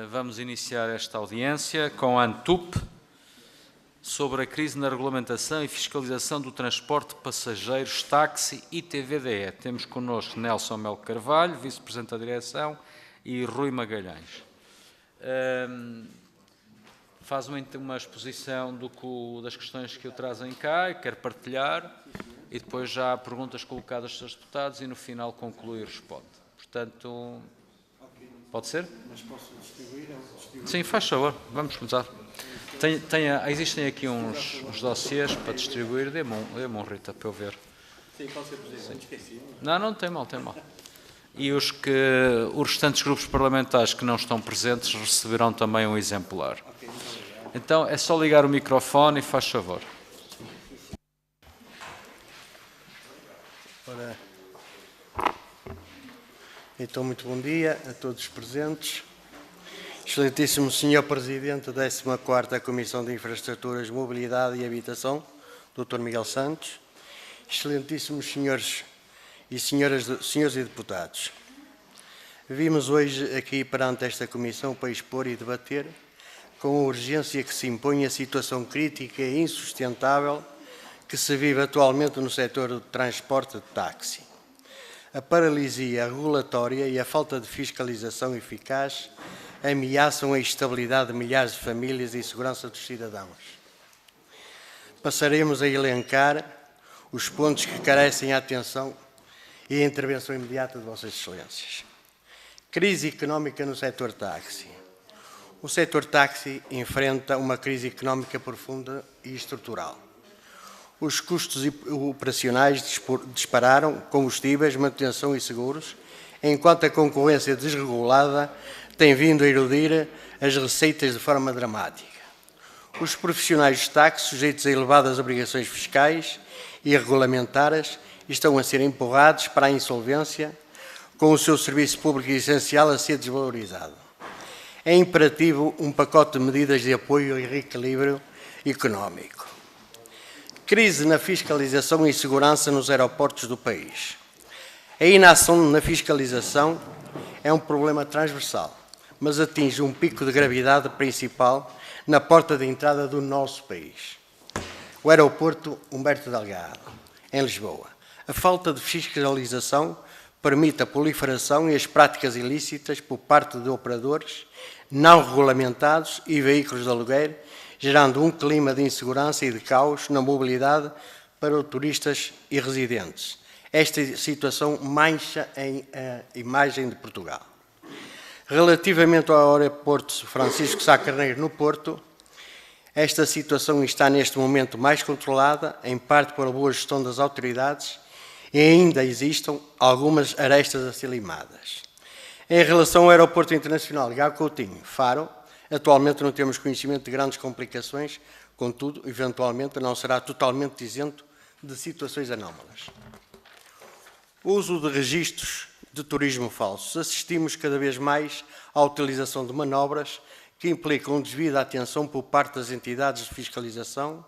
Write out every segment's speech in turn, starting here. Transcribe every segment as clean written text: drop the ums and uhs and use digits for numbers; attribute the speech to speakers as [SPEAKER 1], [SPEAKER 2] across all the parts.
[SPEAKER 1] Vamos iniciar esta audiência com a ANTUP sobre a crise na regulamentação e fiscalização do transporte de passageiros, táxi e TVDE. Temos connosco Nelson Melo Carvalho, Vice-Presidente da Direção, e Rui Magalhães. Faz uma exposição das questões que o trazem cá e quer partilhar, e depois já há perguntas colocadas aos seus deputados e no final conclui e responde. Portanto, pode ser? Mas posso distribuir? Sim, faz favor, vamos começar. Existem aqui uns dossiês para distribuir. Dê-me um, Rita, para eu ver.
[SPEAKER 2] Sim, pode ser, Presidente. Esqueci.
[SPEAKER 1] Não tem mal. E os restantes grupos parlamentares que não estão presentes receberão também um exemplar.
[SPEAKER 2] Okay, muito obrigado.
[SPEAKER 1] Então, é só ligar o microfone e faz favor.
[SPEAKER 2] Então, muito bom dia a todos os presentes. Excelentíssimo Sr. Presidente da 14ª Comissão de Infraestruturas, Mobilidade e Habitação, Dr. Miguel Santos. Excelentíssimos senhores e deputados. Vimos hoje aqui perante esta Comissão para expor e debater com a urgência que se impõe a situação crítica e insustentável que se vive atualmente no setor do transporte de táxi. A paralisia regulatória e a falta de fiscalização eficaz ameaçam a estabilidade de milhares de famílias e a segurança dos cidadãos. Passaremos a elencar os pontos que carecem a atenção e a intervenção imediata de Vossas Excelências. Crise económica no setor táxi. O setor táxi enfrenta uma crise económica profunda e estrutural. Os custos operacionais dispararam, combustíveis, manutenção e seguros, enquanto a concorrência desregulada tem vindo a erodir as receitas de forma dramática. Os profissionais de táxi, sujeitos a elevadas obrigações fiscais e regulamentares, estão a ser empurrados para a insolvência, com o seu serviço público essencial a ser desvalorizado. É imperativo um pacote de medidas de apoio e reequilíbrio económico. Crise na fiscalização e segurança nos aeroportos do país. A inação na fiscalização é um problema transversal, mas atinge um pico de gravidade principal na porta de entrada do nosso país. O aeroporto Humberto Delgado, em Lisboa. A falta de fiscalização permite a proliferação e as práticas ilícitas por parte de operadores não regulamentados e veículos de aluguer, gerando um clima de insegurança e de caos na mobilidade para os turistas e residentes. Esta situação mancha a imagem de Portugal. Relativamente ao aeroporto Francisco Sá Carneiro no Porto, esta situação está neste momento mais controlada, em parte pela boa gestão das autoridades, e ainda existem algumas arestas a ser limadas. Em relação ao aeroporto internacional Gago Coutinho, Faro, atualmente não temos conhecimento de grandes complicações, contudo, eventualmente não será totalmente isento de situações anómalas. O uso de registros de turismo falsos. Assistimos cada vez mais à utilização de manobras que implicam desvio atenção por parte das entidades de fiscalização,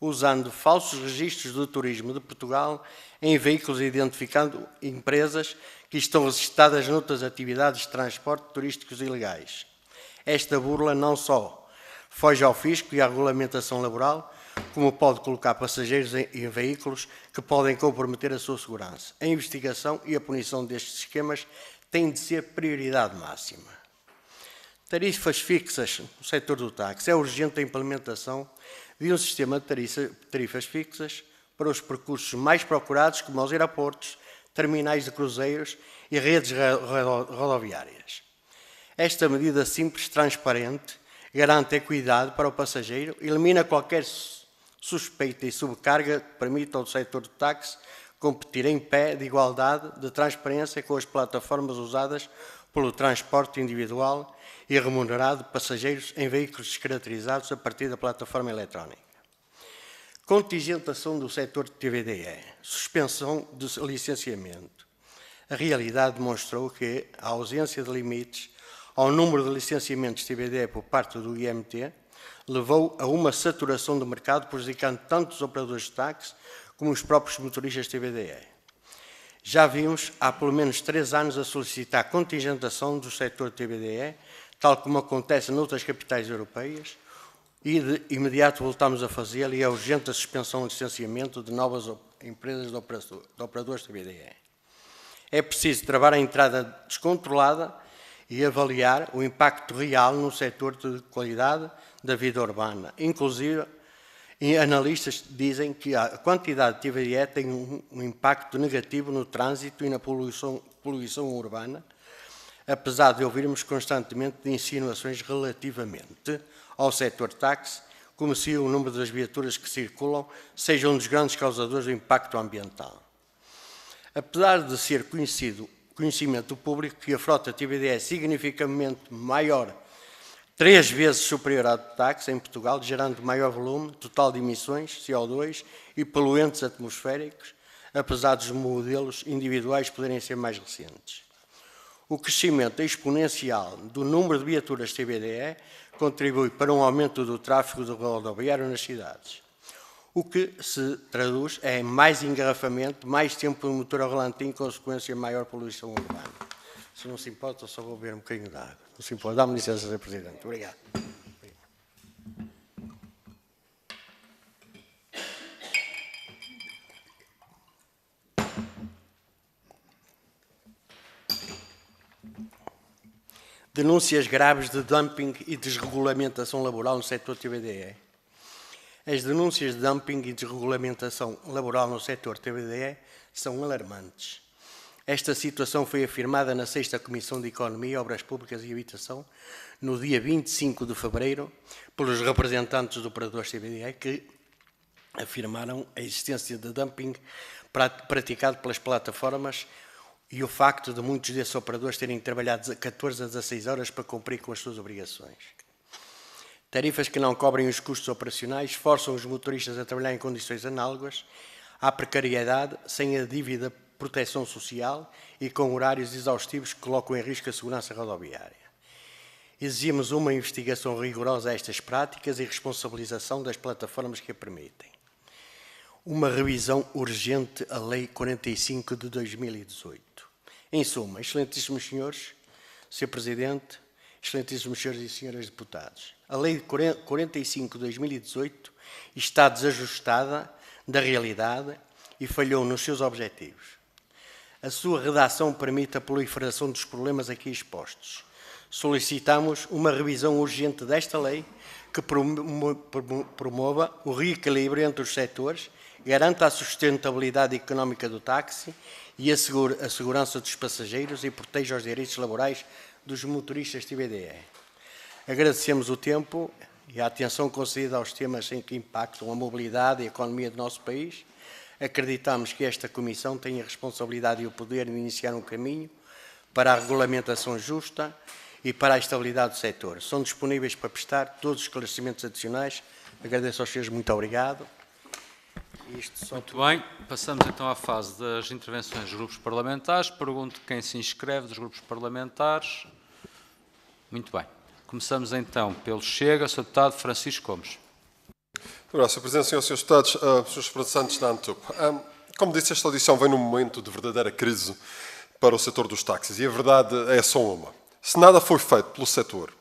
[SPEAKER 2] usando falsos registros de turismo de Portugal em veículos identificando empresas que estão registadas noutras atividades de transporte turísticos ilegais. Esta burla não só foge ao fisco e à regulamentação laboral, como pode colocar passageiros em veículos que podem comprometer a sua segurança. A investigação e a punição destes esquemas têm de ser prioridade máxima. Tarifas fixas no setor do táxi. É urgente a implementação de um sistema de tarifas fixas para os percursos mais procurados, como os aeroportos, terminais de cruzeiros e redes rodoviárias. Esta medida simples, transparente, garante equidade para o passageiro, elimina qualquer suspeita e subcarga que permita ao setor do táxi competir em pé de igualdade de transparência com as plataformas usadas pelo transporte individual e remunerado de passageiros em veículos descaracterizados a partir da plataforma eletrónica. Contingentação do setor de TVDE. Suspensão de licenciamento. A realidade demonstrou que a ausência de limites ao número de licenciamentos TVDE por parte do IMT levou a uma saturação do mercado, prejudicando tanto os operadores de táxi como os próprios motoristas TVDE. Já vimos há pelo menos 3 anos a solicitar contingentação do setor TVDE, tal como acontece noutras capitais europeias, e de imediato voltamos a fazê-lo, e é urgente a suspensão e licenciamento de novas empresas de operadores de TVDE. É preciso travar a entrada descontrolada e avaliar o impacto real no setor de qualidade da vida urbana. Inclusive, analistas dizem que a quantidade de TVDE tem um impacto negativo no trânsito e na poluição urbana, apesar de ouvirmos constantemente de insinuações relativamente ao setor táxi, como se o número das viaturas que circulam seja um dos grandes causadores do impacto ambiental. Apesar de ser conhecimento público que a frota TVDE é significativamente maior, 3 vezes superior à do táxi em Portugal, gerando maior volume total de emissões, CO2 e poluentes atmosféricos, apesar dos modelos individuais poderem ser mais recentes. O crescimento exponencial do número de viaturas TVDE contribui para um aumento do tráfego rodoviário nas cidades, o que se traduz em mais engarrafamento, mais tempo no motor ao relante e, em consequência, maior poluição urbana. Se não se importa, eu só vou beber um bocadinho de água. Não se importa. Dá-me licença, Sr. Presidente. Obrigado. Denúncias graves de dumping e desregulamentação laboral no setor TVDE. As denúncias de dumping e desregulamentação laboral no setor TVDE são alarmantes. Esta situação foi afirmada na 6ª Comissão de Economia, Obras Públicas e Habitação, no dia 25 de fevereiro, pelos representantes dos operadores TVDE, que afirmaram a existência de dumping praticado pelas plataformas e o facto de muitos desses operadores terem trabalhado 14 a 16 horas para cumprir com as suas obrigações. Tarifas que não cobrem os custos operacionais forçam os motoristas a trabalhar em condições análogas à precariedade, sem a devida proteção social e com horários exaustivos que colocam em risco a segurança rodoviária. Exigimos uma investigação rigorosa a estas práticas e responsabilização das plataformas que a permitem. Uma revisão urgente à Lei 45 de 2018. Em suma, excelentíssimos senhores, Sr. Presidente, excelentíssimos senhores e senhoras deputados, a Lei 45 de 2018 está desajustada da realidade e falhou nos seus objetivos. A sua redação permite a proliferação dos problemas aqui expostos. Solicitamos uma revisão urgente desta lei que promova o reequilíbrio entre os setores, garanta a sustentabilidade económica do táxi e assegure a segurança dos passageiros e proteja os direitos laborais dos motoristas TVDE. Agradecemos o tempo e a atenção concedida aos temas em que impactam a mobilidade e a economia do nosso país. Acreditamos que esta Comissão tem a responsabilidade e o poder de iniciar um caminho para a regulamentação justa e para a estabilidade do setor. São disponíveis para prestar todos os esclarecimentos adicionais. Agradeço aos senhores, muito obrigado.
[SPEAKER 1] Muito bem, passamos então à fase das intervenções dos grupos parlamentares. Pergunto quem se inscreve dos grupos parlamentares. Muito bem. Começamos então pelo Chega, Sr. Deputado Francisco Gomes.
[SPEAKER 3] Obrigado, Sr. Presidente, Srs. Deputados, Srs. representantes da ANTUP. Como disse, esta audição vem num momento de verdadeira crise para o setor dos táxis e a verdade é só uma. Se nada foi feito pelo setor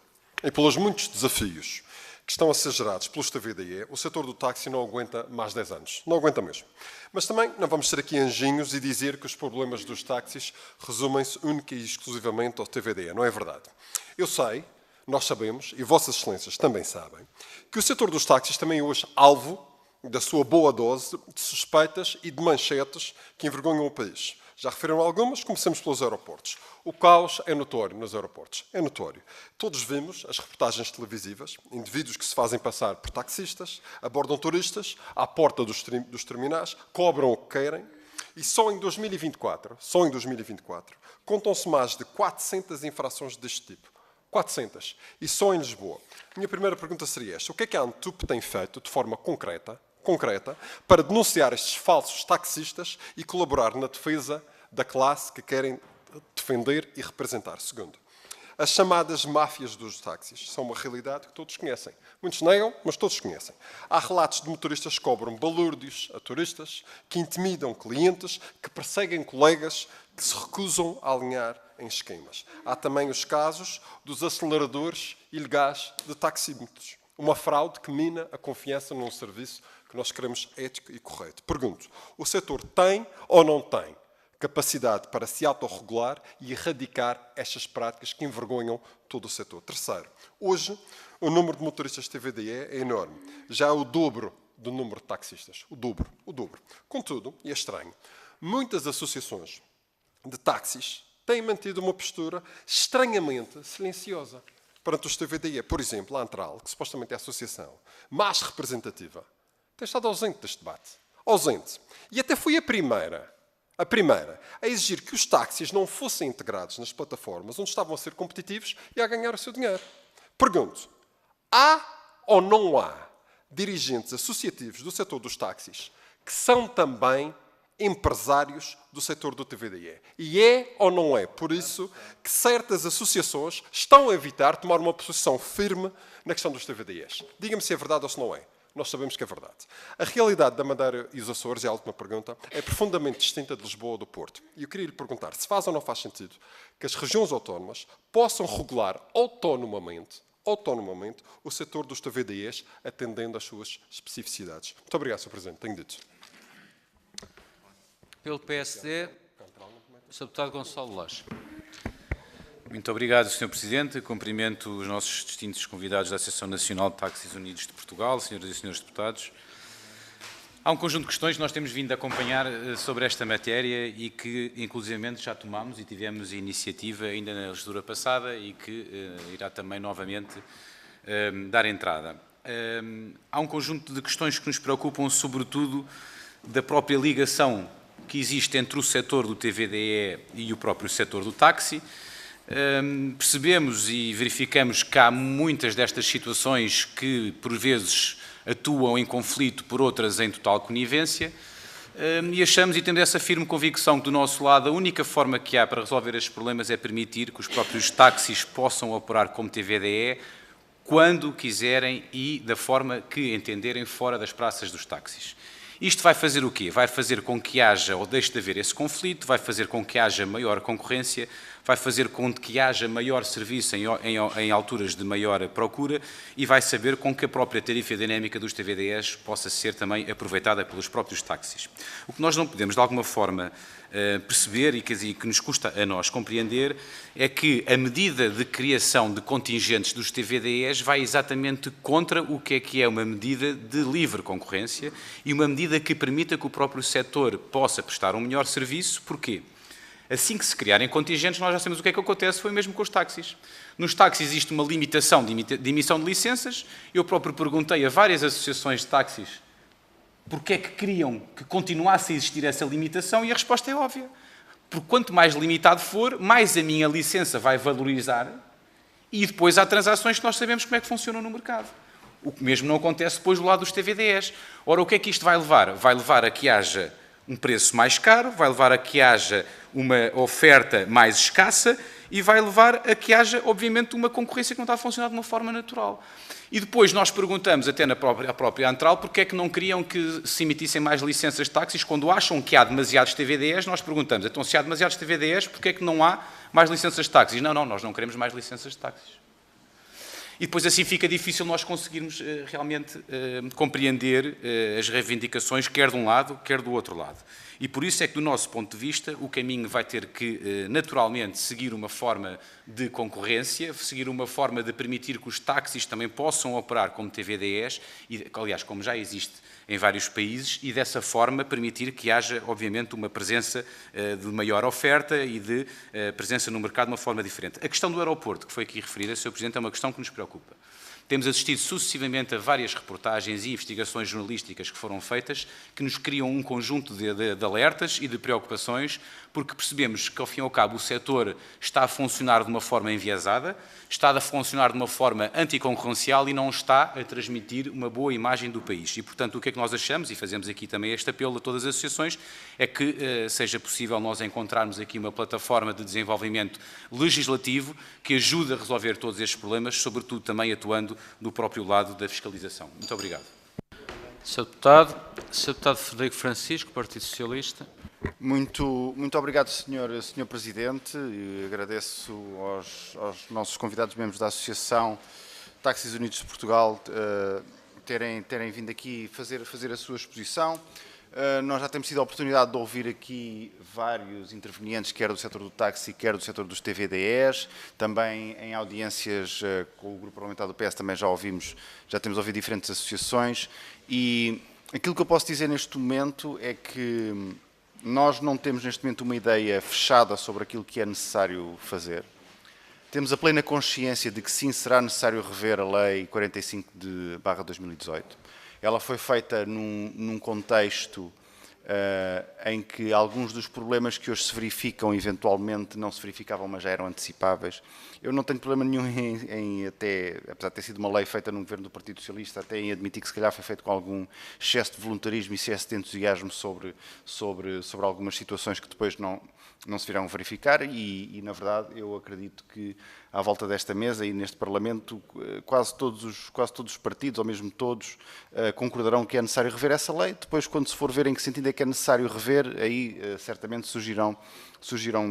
[SPEAKER 3] e pelos muitos desafios que estão a ser gerados pelos TVDE, o setor do táxi não aguenta mais 10 anos. Não aguenta mesmo. Mas também não vamos ser aqui anjinhos e dizer que os problemas dos táxis resumem-se única e exclusivamente ao TVDE. Não é verdade. Eu sei, nós sabemos, e Vossas Excelências também sabem, que o setor dos táxis também é hoje alvo da sua boa dose de suspeitas e de manchetes que envergonham o país. Já referiram algumas, comecemos pelos aeroportos. O caos é notório nos aeroportos, é notório. Todos vimos as reportagens televisivas, indivíduos que se fazem passar por taxistas, abordam turistas, à porta dos terminais, cobram o que querem, e só em 2024, contam-se mais de 400 infrações deste tipo. 400. E só em Lisboa. Minha primeira pergunta seria esta. O que é que a ANTUP tem feito de forma concreta para denunciar estes falsos taxistas e colaborar na defesa da classe que querem defender e representar? Segundo, as chamadas máfias dos táxis são uma realidade que todos conhecem. Muitos negam, mas todos conhecem. Há relatos de motoristas que cobram balúrdios a turistas, que intimidam clientes, que perseguem colegas, que se recusam a alinhar em esquemas. Há também os casos dos aceleradores ilegais de taxímetros. Uma fraude que mina a confiança num serviço que nós queremos ético e correto. Pergunto, o setor tem ou não tem capacidade para se autorregular e erradicar estas práticas que envergonham todo o setor? Terceiro, hoje o número de motoristas TVDE é enorme. Já é o dobro do número de taxistas. O dobro. Contudo, e é estranho, muitas associações de táxis têm mantido uma postura estranhamente silenciosa perante os TVDE. Por exemplo, a Antral, que supostamente é a associação mais representativa, tem estado ausente deste debate. Ausente. E até foi a primeira a exigir que os táxis não fossem integrados nas plataformas onde estavam a ser competitivos e a ganhar o seu dinheiro. Pergunto, há ou não há dirigentes associativos do setor dos táxis que são também empresários do setor do TVDE? E é ou não é por isso que certas associações estão a evitar tomar uma posição firme na questão dos TVDEs? Diga-me se é verdade ou se não é. Nós sabemos que é verdade. A realidade da Madeira e os Açores, é a última pergunta, é profundamente distinta de Lisboa ou do Porto. E eu queria lhe perguntar se faz ou não faz sentido que as regiões autónomas possam regular autonomamente o setor dos TVDEs, atendendo às suas especificidades. Muito obrigado, Sr. Presidente. Tenho dito.
[SPEAKER 1] Pelo PSD, Sr. Deputado Gonçalo Laje.
[SPEAKER 4] Muito obrigado, Sr. Presidente. Cumprimento os nossos distintos convidados da Associação Nacional de Táxis Unidos de Portugal, senhoras e senhores deputados. Há um conjunto de questões que nós temos vindo a acompanhar sobre esta matéria e que, inclusivamente, já tomámos e tivemos iniciativa ainda na legislatura passada e que irá também novamente dar entrada. Há um conjunto de questões que nos preocupam, sobretudo, da própria ligação que existe entre o setor do TVDE e o próprio setor do táxi. Percebemos e verificamos que há muitas destas situações que, por vezes, atuam em conflito, por outras em total conivência, e achamos e temos essa firme convicção que, do nosso lado, a única forma que há para resolver estes problemas é permitir que os próprios táxis possam operar como TVDE quando quiserem e da forma que entenderem fora das praças dos táxis. Isto vai fazer o quê? Vai fazer com que haja, ou deixe de haver esse conflito, vai fazer com que haja maior concorrência, vai fazer com que haja maior serviço em alturas de maior procura e vai saber com que a própria tarifa dinâmica dos TVDEs possa ser também aproveitada pelos próprios táxis. O que nós não podemos, de alguma forma, perceber e que nos custa a nós compreender é que a medida de criação de contingentes dos TVDEs vai exatamente contra o que é uma medida de livre concorrência e uma medida que permita que o próprio setor possa prestar um melhor serviço. Porquê? Assim que se criarem contingentes, nós já sabemos o que é que acontece, foi mesmo com os táxis. Nos táxis existe uma limitação de emissão de licenças. Eu próprio perguntei a várias associações de táxis porque é que queriam que continuasse a existir essa limitação e a resposta é óbvia. Porque quanto mais limitado for, mais a minha licença vai valorizar e depois há transações que nós sabemos como é que funcionam no mercado. O que mesmo não acontece depois do lado dos TVDEs. Ora, o que é que isto vai levar? Vai levar a que haja um preço mais caro, vai levar a que haja uma oferta mais escassa e vai levar a que haja, obviamente, uma concorrência que não está a funcionar de uma forma natural. E depois nós perguntamos, até na própria Antral, porque é que não queriam que se emitissem mais licenças de táxis, quando acham que há demasiados TVDEs, nós perguntamos, então se há demasiados TVDEs, porque é que não há mais licenças de táxis? Não, nós não queremos mais licenças de táxis. E depois assim fica difícil nós conseguirmos realmente compreender as reivindicações, quer de um lado, quer do outro lado. E por isso é que, do nosso ponto de vista, o caminho vai ter que, naturalmente, seguir uma forma de concorrência, seguir uma forma de permitir que os táxis também possam operar como TVDEs, e, aliás, como já existe em vários países, e dessa forma permitir que haja, obviamente, uma presença de maior oferta e de presença no mercado de uma forma diferente. A questão do aeroporto, que foi aqui referida, Sr. Presidente, é uma questão que nos preocupa. Temos assistido sucessivamente a várias reportagens e investigações jornalísticas que foram feitas, que nos criam um conjunto de alertas e de preocupações, porque percebemos que, ao fim e ao cabo, o setor está a funcionar de uma forma enviesada, está a funcionar de uma forma anticoncorrencial e não está a transmitir uma boa imagem do país. E, portanto, o que é que nós achamos, e fazemos aqui também este apelo a todas as associações, é que seja possível nós encontrarmos aqui uma plataforma de desenvolvimento legislativo que ajude a resolver todos estes problemas, sobretudo também atuando do próprio lado da fiscalização. Muito obrigado.
[SPEAKER 1] Sr. Deputado Frederico Francisco, Partido Socialista.
[SPEAKER 5] Muito obrigado, Sr. Presidente. E agradeço aos nossos convidados membros da Associação Táxis Unidos de Portugal terem vindo aqui fazer a sua exposição. Nós já temos tido a oportunidade de ouvir aqui vários intervenientes, quer do setor do táxi, quer do setor dos TVDEs, também em audiências com o Grupo Parlamentar do PS também já temos ouvido diferentes associações, e aquilo que eu posso dizer neste momento é que nós não temos neste momento uma ideia fechada sobre aquilo que é necessário fazer. Temos a plena consciência de que sim, será necessário rever a Lei 45/2018. Ela foi feita num contexto em que alguns dos problemas que hoje se verificam eventualmente não se verificavam, mas já eram antecipáveis. Eu não tenho problema nenhum em até, apesar de ter sido uma lei feita no governo do Partido Socialista, até em admitir que se calhar foi feito com algum excesso de voluntarismo e excesso de entusiasmo sobre algumas situações que depois não se virão verificar, e na verdade eu acredito que à volta desta mesa e neste Parlamento quase todos os partidos, ou mesmo todos, concordarão que é necessário rever essa lei. Depois, quando se for ver em que sentido é que é necessário rever, aí certamente surgirão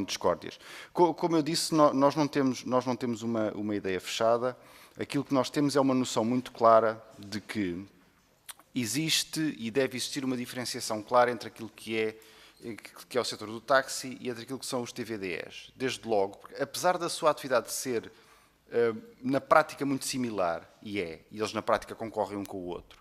[SPEAKER 5] discórdias. Como eu disse, nós não temos uma ideia fechada. Aquilo que nós temos é uma noção muito clara de que existe e deve existir uma diferenciação clara entre aquilo que é o setor do táxi e entre aquilo que são os TVDEs. Desde logo, porque apesar da sua atividade ser na prática muito similar, e eles na prática concorrem um com o outro,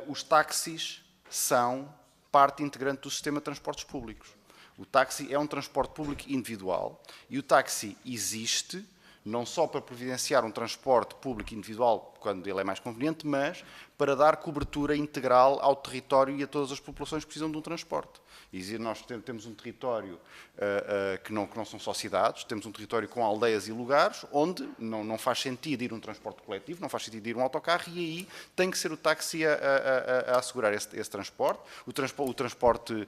[SPEAKER 5] os táxis são parte integrante do sistema de transportes públicos. O táxi é um transporte público individual e o táxi existe não só para providenciar um transporte público individual quando ele é mais conveniente, mas para dar cobertura integral ao território e a todas as populações que precisam de um transporte. E nós temos um território que não são só cidades, temos um território com aldeias e lugares onde não faz sentido ir um transporte coletivo, não faz sentido ir um autocarro, e aí tem que ser o táxi a assegurar esse transporte. O transporte,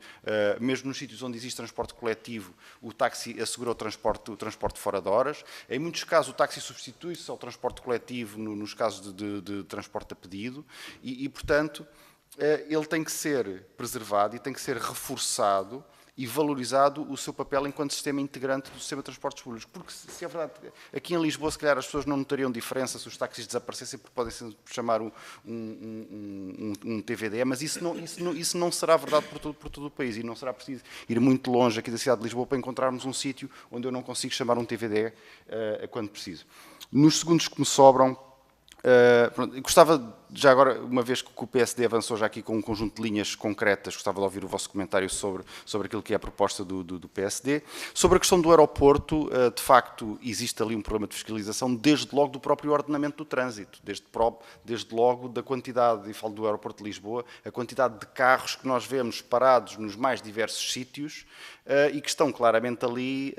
[SPEAKER 5] mesmo nos sítios onde existe transporte coletivo, o táxi assegura o transporte fora de horas. Em muitos casos o táxi substitui-se ao transporte coletivo nos casos de transporte a pedido, e portanto, ele tem que ser preservado e tem que ser reforçado e valorizado o seu papel enquanto sistema integrante do sistema de transportes públicos. Porque, se é verdade, aqui em Lisboa, se calhar as pessoas não notariam diferença se os táxis desaparecessem, porque podem se chamar um TVDE, mas isso não será verdade por todo o país, e não será preciso ir muito longe aqui da cidade de Lisboa para encontrarmos um sítio onde eu não consigo chamar um TVDE quando preciso. Nos segundos que me sobram, gostava, já agora, uma vez que o PSD avançou já aqui com um conjunto de linhas concretas, gostava de ouvir o vosso comentário sobre aquilo que é a proposta do PSD. Sobre a questão do aeroporto, de facto, existe ali um problema de fiscalização, desde logo do próprio ordenamento do trânsito, desde logo da quantidade, e falo do aeroporto de Lisboa, a quantidade de carros que nós vemos parados nos mais diversos sítios e que estão claramente ali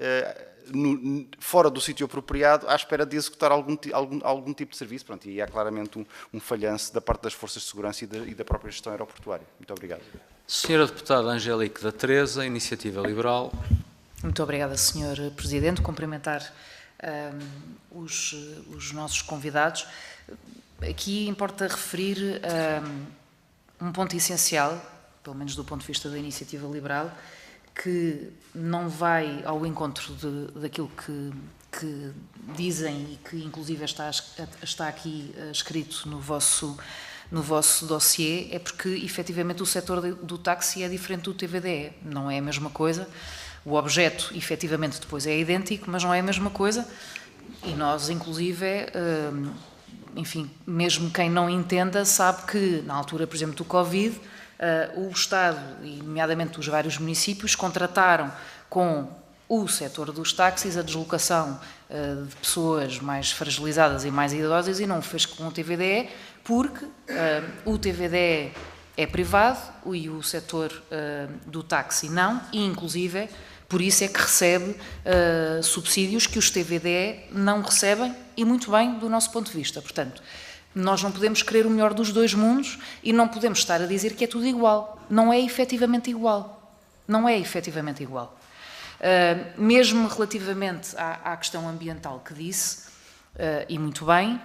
[SPEAKER 5] fora do sítio apropriado, à espera de executar algum tipo de serviço. Pronto, e há claramente um falhanço da parte das forças de segurança e da própria gestão aeroportuária. Muito obrigado.
[SPEAKER 1] Senhora Deputada Angélica da Teresa, Iniciativa Liberal.
[SPEAKER 6] Muito obrigada, Sr. Presidente. Cumprimentar os nossos convidados. Aqui importa referir um ponto essencial, pelo menos do ponto de vista da Iniciativa Liberal, que não vai ao encontro daquilo que dizem e que inclusive está aqui escrito no vosso dossiê, é porque efetivamente o setor do táxi é diferente do TVDE, não é a mesma coisa. O objeto efetivamente depois é idêntico, mas não é a mesma coisa, e nós inclusive, enfim, mesmo quem não entenda sabe que na altura, por exemplo, do Covid, o Estado, e nomeadamente os vários municípios, contrataram com o setor dos táxis a deslocação de pessoas mais fragilizadas e mais idosas, e não o fez com o TVDE, porque o TVDE é privado e o setor do táxi não, e inclusive por isso é que recebe subsídios que os TVDE não recebem, e muito bem do nosso ponto de vista. Portanto, nós não podemos querer o melhor dos dois mundos e não podemos estar a dizer que é tudo igual. Não é efetivamente igual. Não é efetivamente igual. Mesmo relativamente à questão ambiental que disse, e muito bem,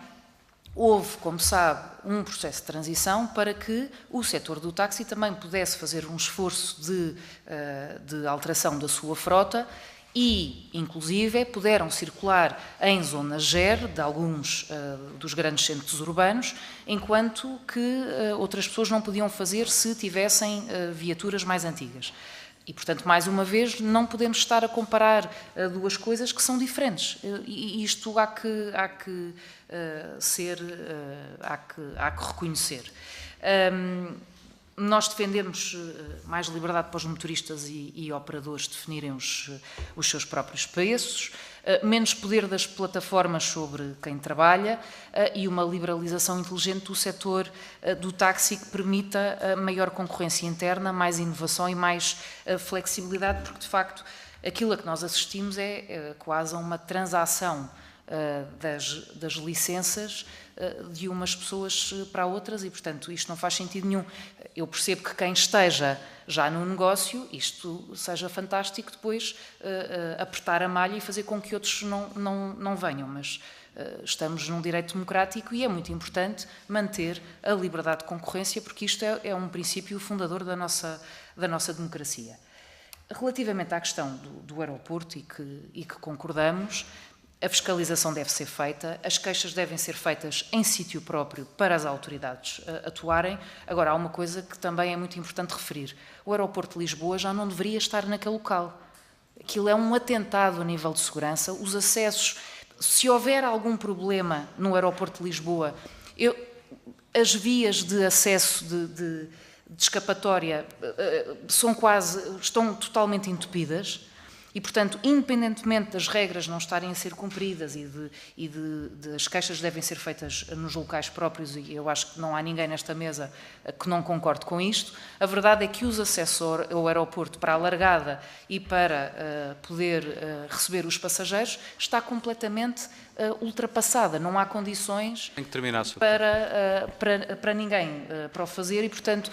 [SPEAKER 6] houve, como sabe, um processo de transição para que o setor do táxi também pudesse fazer um esforço de alteração da sua frota e, inclusive, puderam circular em zonas GER de alguns dos grandes centros urbanos, enquanto que outras pessoas não podiam fazer se tivessem viaturas mais antigas. E, portanto, mais uma vez, não podemos estar a comparar duas coisas que são diferentes. E isto há que reconhecer. Nós defendemos mais liberdade para os motoristas e operadores definirem os seus próprios preços, menos poder das plataformas sobre quem trabalha e uma liberalização inteligente do setor do táxi que permita maior concorrência interna, mais inovação e mais flexibilidade, porque de facto aquilo a que nós assistimos é quase a uma transação das licenças de umas pessoas para outras e, portanto, isto não faz sentido nenhum. Eu percebo que quem esteja já no negócio, isto seja fantástico depois apertar a malha e fazer com que outros não venham, mas estamos num direito democrático e é muito importante manter a liberdade de concorrência, porque isto é um princípio fundador da nossa democracia. Relativamente à questão do aeroporto e que concordamos, a fiscalização deve ser feita, as queixas devem ser feitas em sítio próprio para as autoridades atuarem. Agora, há uma coisa que também é muito importante referir. O aeroporto de Lisboa já não deveria estar naquele local. Aquilo é um atentado a nível de segurança. Os acessos, se houver algum problema no aeroporto de Lisboa, as vias de acesso de escapatória estão totalmente entupidas. E, portanto, independentemente das regras não estarem a ser cumpridas e das queixas devem ser feitas nos locais próprios, e eu acho que não há ninguém nesta mesa que não concorde com isto, a verdade é que os acessos ao aeroporto para a largada e para poder receber os passageiros está completamente ultrapassada. Não há condições
[SPEAKER 1] Tem que terminar,
[SPEAKER 6] para ninguém para o fazer e, portanto,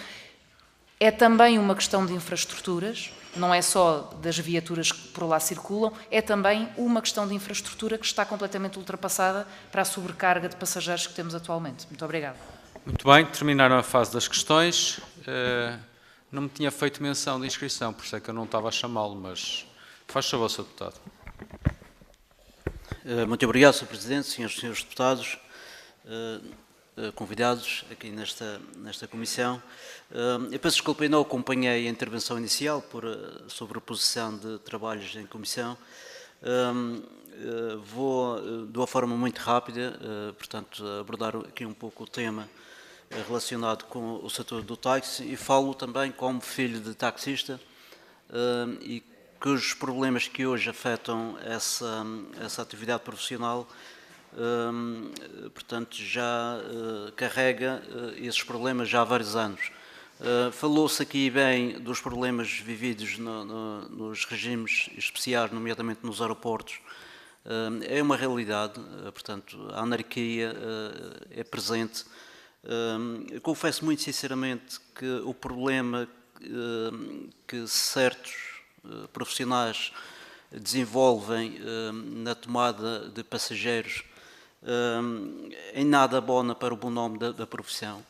[SPEAKER 6] é também uma questão de infraestruturas. Não é só das viaturas que por lá circulam, é também uma questão de infraestrutura que está completamente ultrapassada para a sobrecarga de passageiros que temos atualmente. Muito obrigada.
[SPEAKER 1] Muito bem, terminaram a fase das questões. Não me tinha feito menção de inscrição, por isso é que eu não estava a chamá-lo, mas faz favor, Sr. Deputado.
[SPEAKER 7] Muito obrigado, Sr. Presidente, senhores e senhores deputados, convidados aqui nesta comissão. Eu peço desculpa, eu não acompanhei a intervenção inicial sobre a posição de trabalhos em comissão. Vou, de uma forma muito rápida, portanto, abordar aqui um pouco o tema relacionado com o setor do táxi e falo também como filho de taxista e cujos problemas que hoje afetam essa atividade profissional portanto, já carrega esses problemas já há vários anos. Falou-se aqui bem dos problemas vividos nos regimes especiais, nomeadamente nos aeroportos. É uma realidade, portanto, a anarquia é presente. Confesso muito sinceramente que o problema que certos profissionais desenvolvem na tomada de passageiros em nada abona para o bom nome da profissão.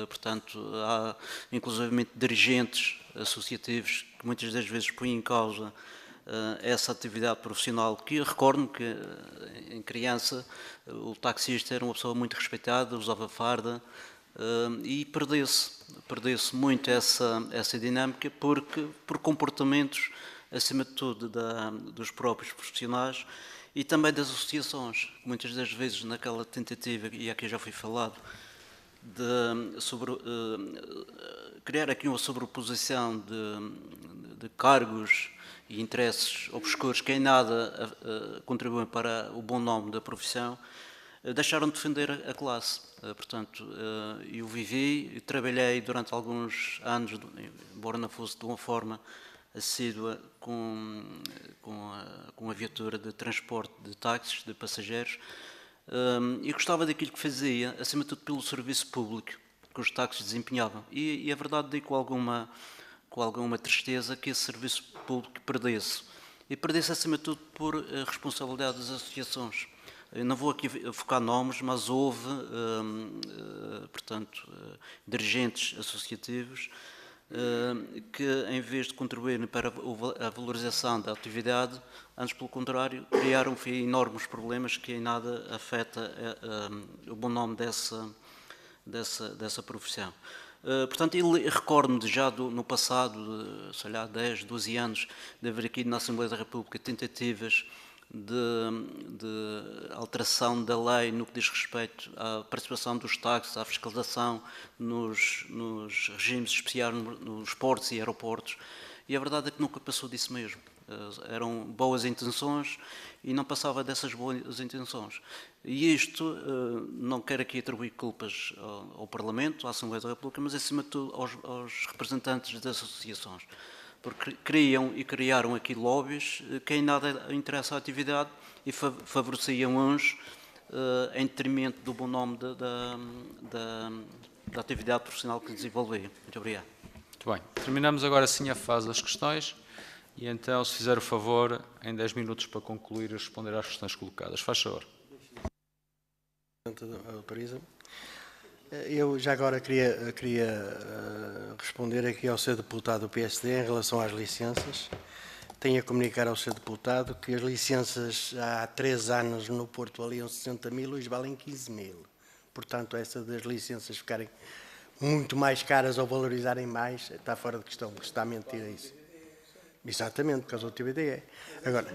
[SPEAKER 7] Portanto, há inclusivamente dirigentes associativos que muitas das vezes põem em causa essa atividade profissional, que eu recordo que em criança o taxista era uma pessoa muito respeitada, usava farda e perdeu-se muito essa dinâmica por comportamentos, acima de tudo, dos próprios profissionais e também das associações, muitas das vezes naquela tentativa, e aqui já foi falado, de criar aqui uma sobreposição de cargos e interesses obscuros que em nada contribuem para o bom nome da profissão, deixaram de defender a classe. Portanto, eu vivi e trabalhei durante alguns anos, embora não fosse de uma forma assídua com a viatura de transporte de táxis, de passageiros, e gostava daquilo que fazia, acima de tudo pelo serviço público que os táxis desempenhavam. E a verdade, digo com alguma tristeza, que esse serviço público perdesse. E perdesse, acima de tudo, por responsabilidade das associações. Eu não vou aqui focar nomes, mas houve, portanto, dirigentes associativos que, em vez de contribuírem para a valorização da atividade, antes, pelo contrário, criaram enormes problemas que em nada afeta o bom nome dessa profissão. Portanto, recordo-me já no passado, sei lá, 10, 12 anos, de haver aqui na Assembleia da República tentativas de alteração da lei no que diz respeito à participação dos táxis, à fiscalização nos regimes especiais nos portos e aeroportos, e a verdade é que nunca passou disso mesmo. Eram boas intenções e não passava dessas boas intenções. E isto, não quero aqui atribuir culpas ao Parlamento, à Assembleia da República, mas acima de tudo aos representantes das associações, porque criaram aqui lobbies que em nada interessa a atividade e favoreciam uns em detrimento do bom nome da atividade profissional que desenvolviam. Muito obrigado.
[SPEAKER 1] Muito bem. Terminamos agora sim a fase das questões e então, se fizer o favor, em 10 minutos para concluir e responder às questões colocadas. Faz favor.
[SPEAKER 2] Autoriza. Eu já agora queria responder aqui ao Sr. Deputado do PSD em relação às licenças. Tenho a comunicar ao Sr. Deputado que as licenças há 3 anos no Porto valiam 60 mil, hoje valem 15 mil. Portanto, essa das licenças ficarem muito mais caras ou valorizarem mais, está fora de questão, está a mentir a isso. Exatamente, por causa do TBDE. Agora,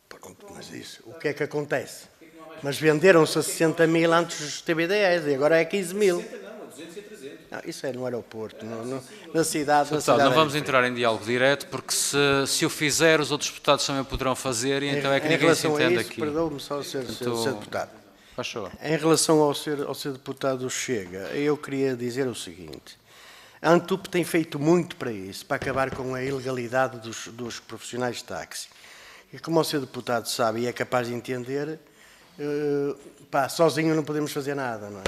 [SPEAKER 2] pronto, mas isso, o que é que acontece? Mas venderam-se a 60 mil antes dos TBDEs e agora é 15 mil. Não, isso é no aeroporto, na cidade.
[SPEAKER 1] Não vamos entrar em diálogo direto, porque se o fizer, os outros deputados também poderão fazer, e então é que ninguém se entende aqui.
[SPEAKER 2] Perdoe-me só, Sr. Deputado.
[SPEAKER 1] Faz favor.
[SPEAKER 2] Em relação ao Sr. Deputado Chega, eu queria dizer o seguinte. A ANTUP tem feito muito para isso, para acabar com a ilegalidade dos profissionais de táxi. E como o Sr. Deputado sabe e é capaz de entender, sozinho não podemos fazer nada, não é?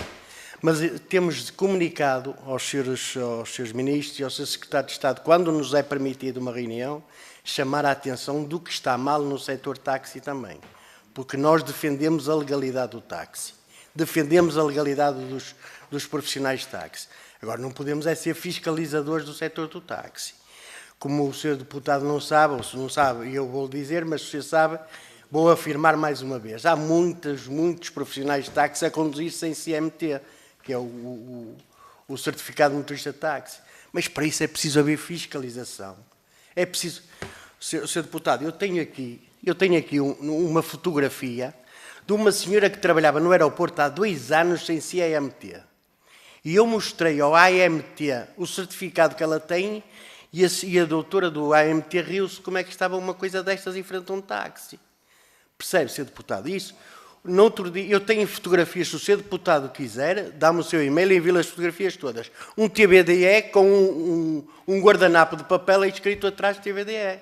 [SPEAKER 2] Mas temos comunicado aos seus ministros e ao seu secretário de Estado, quando nos é permitido uma reunião, chamar a atenção do que está mal no setor táxi também. Porque nós defendemos a legalidade do táxi. Defendemos a legalidade dos profissionais de táxi. Agora, não podemos é ser fiscalizadores do setor do táxi. Como o Sr. Deputado não sabe, ou se não sabe, e eu vou dizer, mas se você sabe, vou afirmar mais uma vez. Há muitos profissionais de táxi a conduzir sem CMT, que é o certificado de motorista de táxi. Mas para isso é preciso haver fiscalização. É preciso... Sr. Deputado, eu tenho aqui uma fotografia de uma senhora que trabalhava no aeroporto há 2 anos sem CMT. E eu mostrei ao AMT o certificado que ela tem e a doutora do AMT riu-se como é que estava uma coisa destas em frente a um táxi. Percebe, Sr. Deputado? Isso. No outro dia, eu tenho fotografias, se o Sr. Deputado quiser, dá-me o seu e-mail e envio as fotografias todas. Um TBDE com um guardanapo de papel escrito atrás de TBDE.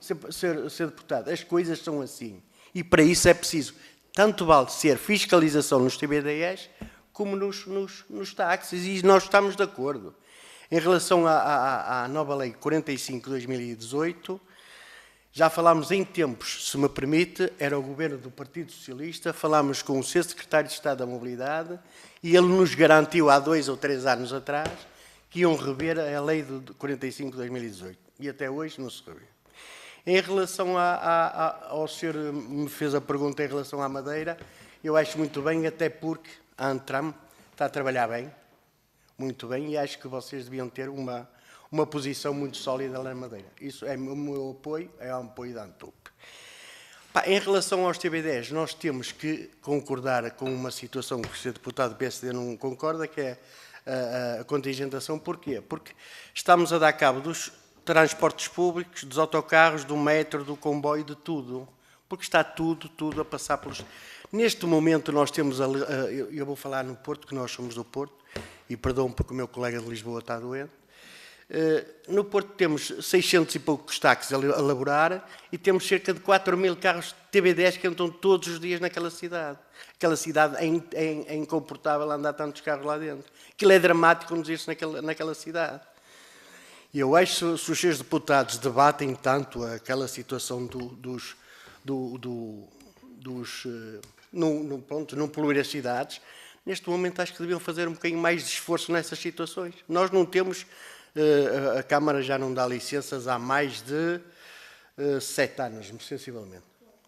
[SPEAKER 2] Sr. Deputado, as coisas são assim. E para isso é preciso, tanto vale ser fiscalização nos TBDEs, como nos táxis, e nós estamos de acordo. Em relação à nova lei 45 de 2018, já falámos em tempos, se me permite, era o governo do Partido Socialista, falámos com o seu secretário de Estado da Mobilidade e ele nos garantiu há 2 ou 3 anos atrás que iam rever a lei de 45 de 2018 e até hoje não se reviu. Em relação ao senhor me fez a pergunta em relação à Madeira, eu acho muito bem, até porque a Antram está a trabalhar bem, muito bem, e acho que vocês deviam ter uma posição muito sólida na Madeira. Isso é o meu apoio, é o apoio da ANTUP. Em relação aos TBDs, nós temos que concordar com uma situação que o Sr. Deputado do PSD não concorda, que é a contingentação. Porquê? Porque estamos a dar cabo dos transportes públicos, dos autocarros, do metro, do comboio, de tudo. Porque está tudo a passar pelos... Neste momento nós temos, eu vou falar no Porto, que nós somos do Porto, e perdão porque o meu colega de Lisboa está doente. No Porto temos 600 e poucos táxis a laborar e temos cerca de 4 mil carros TB10 que entram todos os dias naquela cidade. Aquela cidade é incomportável andar tantos carros lá dentro. Aquilo é dramático conduzir-se naquela cidade. E eu acho que se os seus deputados debatem tanto aquela situação não poluir as cidades, neste momento acho que deviam fazer um bocadinho mais de esforço nessas situações. Nós não temos, a Câmara já não dá licenças há mais de 7 anos, sensivelmente.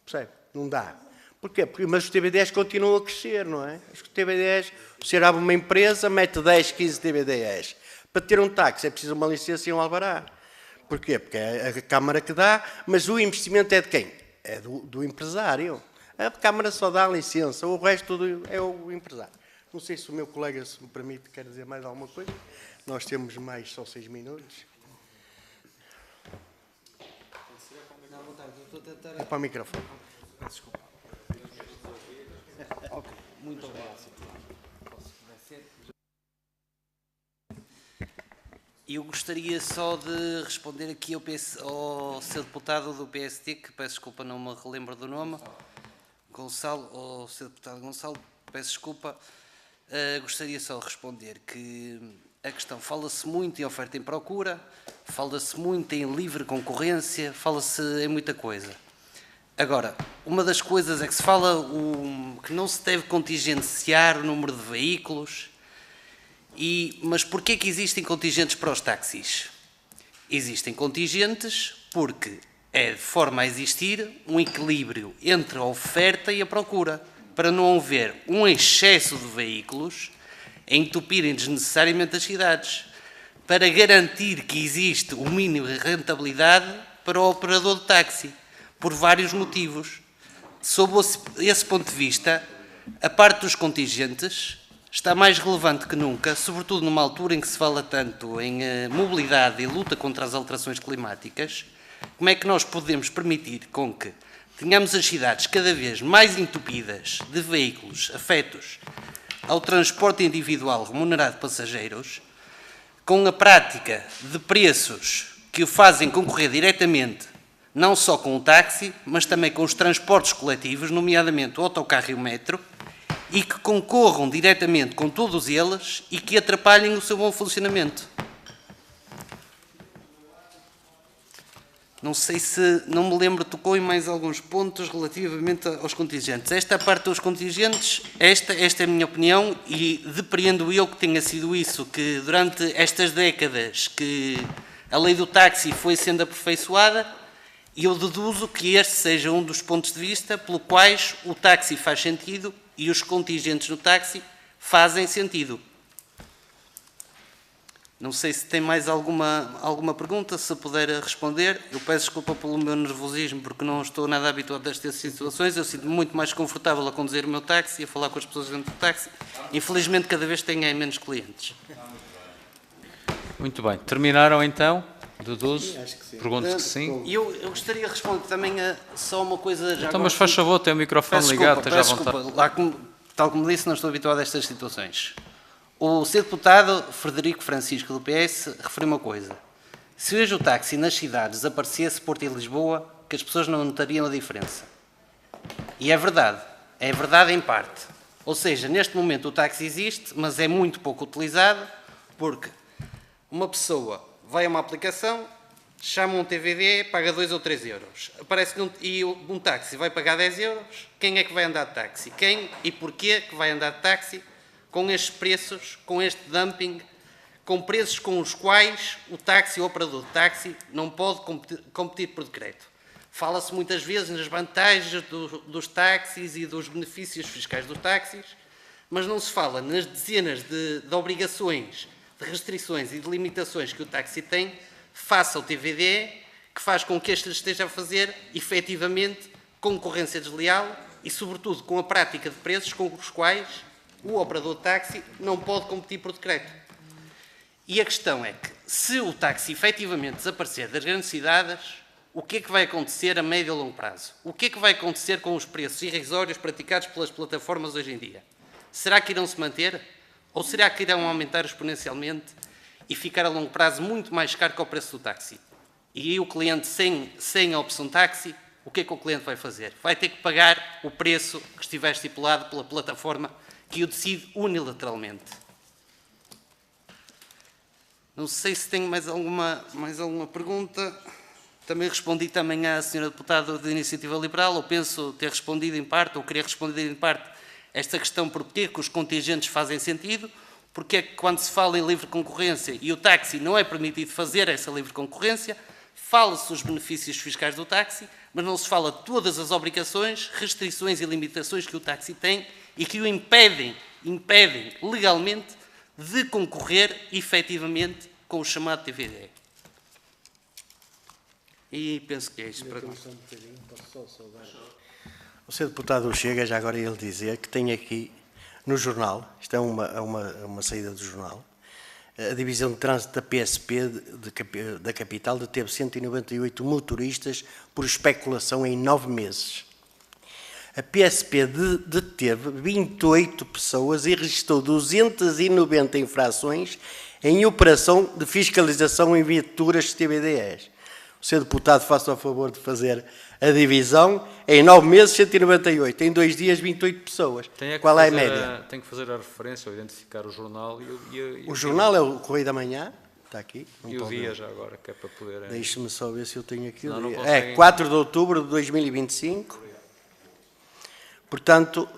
[SPEAKER 2] Percebe? Não dá. Porquê? Mas os TB10 continuam a crescer, não é? Os TB10, o senhor abre uma empresa, mete 10, 15 TB10. Para ter um táxi é preciso uma licença e um alvará. Porquê? Porque é a Câmara que dá, mas o investimento é de quem? É do empresário. A Câmara só dá a licença, o resto é o empresário. Não sei se o meu colega, se me permite, quer dizer mais alguma coisa. Nós temos mais só 6 minutos. É para o microfone.
[SPEAKER 8] Desculpa. Ok, muito obrigado. Eu gostaria só de responder aqui ao seu deputado do PSD, que peço desculpa, não me relembro do nome, Gonçalo, ao seu deputado Gonçalo, peço desculpa. Gostaria só de responder que a questão, fala-se muito em oferta e procura, fala-se muito em livre concorrência, fala-se em muita coisa. Agora, uma das coisas é que se fala que não se deve contingenciar o número de veículos, mas porquê que existem contingentes para os táxis? Existem contingentes porque é de forma a existir um equilíbrio entre a oferta e a procura, para não haver um excesso de veículos a entupirem desnecessariamente as cidades, para garantir que existe o mínimo de rentabilidade para o operador de táxi, por vários motivos. Sob esse ponto de vista, a parte dos contingentes está mais relevante que nunca, sobretudo numa altura em que se fala tanto em mobilidade e luta contra as alterações climáticas. Como é que nós podemos permitir com que tenhamos as cidades cada vez mais entupidas de veículos afetos ao transporte individual remunerado de passageiros, com a prática de preços que o fazem concorrer diretamente não só com o táxi, mas também com os transportes coletivos, nomeadamente o autocarro e o metro, e que concorram diretamente com todos eles e que atrapalhem o seu bom funcionamento. Não sei se, não me lembro, tocou em mais alguns pontos relativamente aos contingentes. Esta parte dos contingentes, esta é a minha opinião e depreendo eu que tenha sido isso, que durante estas décadas que a lei do táxi foi sendo aperfeiçoada, e eu deduzo que este seja um dos pontos de vista pelos quais o táxi faz sentido e os contingentes no táxi fazem sentido. Não sei se tem mais alguma pergunta, se puder responder. Eu peço desculpa pelo meu nervosismo, porque não estou nada habituado a estas situações. Eu sinto-me muito mais confortável a conduzir o meu táxi e a falar com as pessoas dentro do táxi. Infelizmente, cada vez tenho menos clientes.
[SPEAKER 1] Muito bem. Terminaram então? Deduzo? Pergunto que sim.
[SPEAKER 8] Eu gostaria de responder também a só uma coisa... Já
[SPEAKER 1] então, mas faz favor, tem o microfone ligado, esteja à vontade.
[SPEAKER 8] Tal como disse, não estou habituado a estas situações. O Sr. Deputado Frederico Francisco, do PS, referiu uma coisa. Se hoje o táxi nas cidades desaparecesse, Porto e Lisboa, que as pessoas não notariam a diferença. E é verdade em parte. Ou seja, neste momento o táxi existe, mas é muito pouco utilizado, porque uma pessoa vai a uma aplicação, chama um TVD, paga 2 ou 3 euros. Aparece um táxi vai pagar 10 euros. Quem é que vai andar de táxi? Quem e porquê que vai andar de táxi com estes preços, com este dumping, com preços com os quais o táxi, o operador de táxi, não pode competir por decreto? Fala-se muitas vezes nas vantagens dos táxis e dos benefícios fiscais dos táxis, mas não se fala nas dezenas de obrigações, de restrições e de limitações que o táxi tem face ao TVD, que faz com que este esteja a fazer, efetivamente, concorrência desleal e, sobretudo, com a prática de preços com os quais o operador de táxi não pode competir por decreto. E a questão é que, se o táxi efetivamente desaparecer das grandes cidades, o que é que vai acontecer a médio e longo prazo? O que é que vai acontecer com os preços irrisórios praticados pelas plataformas hoje em dia? Será que irão se manter? Ou será que irão aumentar exponencialmente e ficar a longo prazo muito mais caro que o preço do táxi? E aí o cliente sem a opção táxi, o que é que o cliente vai fazer? Vai ter que pagar o preço que estiver estipulado pela plataforma que o decide unilateralmente. Não sei se tenho mais alguma pergunta. Também respondi também à senhora deputada da Iniciativa Liberal, ou penso ter respondido em parte, ou querer responder em parte, esta questão porquê que os contingentes fazem sentido, porque é que quando se fala em livre concorrência e o táxi não é permitido fazer essa livre concorrência, fala-se dos benefícios fiscais do táxi, mas não se fala de todas as obrigações, restrições e limitações que o táxi tem e que o impedem legalmente de concorrer efetivamente com o chamado TVDE. E penso que é isto para nós.
[SPEAKER 2] O Sr. Deputado Chega, já agora ele dizer que tem aqui no jornal, isto é uma saída do jornal, a Divisão de Trânsito da PSP da capital deteve 198 motoristas por especulação em 9 meses. A PSP deteve 28 pessoas e registrou 290 infrações em operação de fiscalização em viaturas TVDEs. O Sr. Deputado, faça o favor de fazer a divisão. Em 9 meses, 198. Em 2 dias, 28 pessoas. Qual é a média?
[SPEAKER 1] Tem que fazer a referência ou identificar o jornal.
[SPEAKER 2] O jornal é o Correio da Manhã. Está aqui.
[SPEAKER 1] E o dia já agora, que é para poder...
[SPEAKER 2] Deixe-me só ver se eu tenho aqui o
[SPEAKER 1] Não
[SPEAKER 2] dia.
[SPEAKER 1] conseguem...
[SPEAKER 2] É 4 de outubro de 2025. Portanto,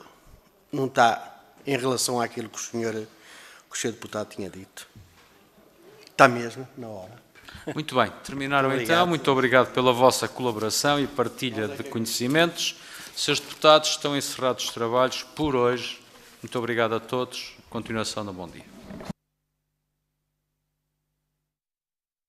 [SPEAKER 2] não está em relação àquilo que o Sr. Deputado tinha dito. Está mesmo na hora.
[SPEAKER 1] Muito bem, terminaram
[SPEAKER 2] Muito
[SPEAKER 1] então.
[SPEAKER 2] obrigado.
[SPEAKER 1] Muito obrigado pela vossa colaboração e partilha de conhecimentos. Senhores deputados, estão encerrados os trabalhos por hoje. Muito obrigado a todos. Continuação de um bom dia.